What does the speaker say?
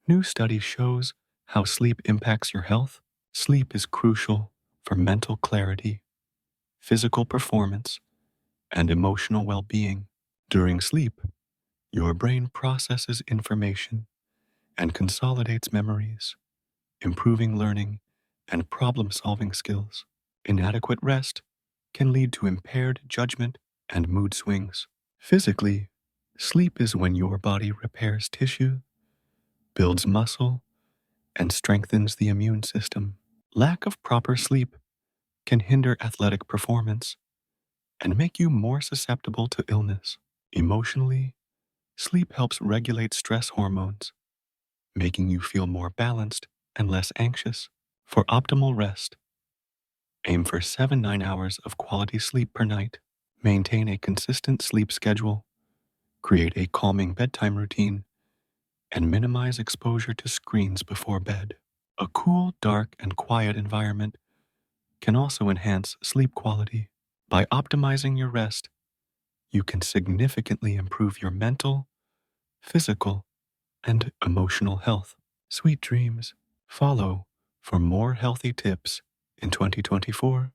New study shows how sleep impacts your health. Sleep is crucial for mental clarity, physical performance, and emotional well-being. During sleep, your brain processes information and consolidates memories, improving learning and problem-solving skills. Inadequate rest can lead to impaired judgment and mood swings. Physically, sleep is when your body repairs tissue, builds muscle, and strengthens the immune system. Lack of proper sleep can hinder athletic performance and make you more susceptible to illness. Emotionally, sleep helps regulate stress hormones, making you feel more balanced and less anxious. For optimal rest, aim for 7-9 hours of quality sleep per night. Maintain a consistent sleep schedule, create a calming bedtime routine, and minimize exposure to screens before bed. A cool, dark, and quiet environment can also enhance sleep quality. By optimizing your rest, you can significantly improve your mental, physical, and emotional health. Sweet dreams. Follow for more healthy tips in 2024.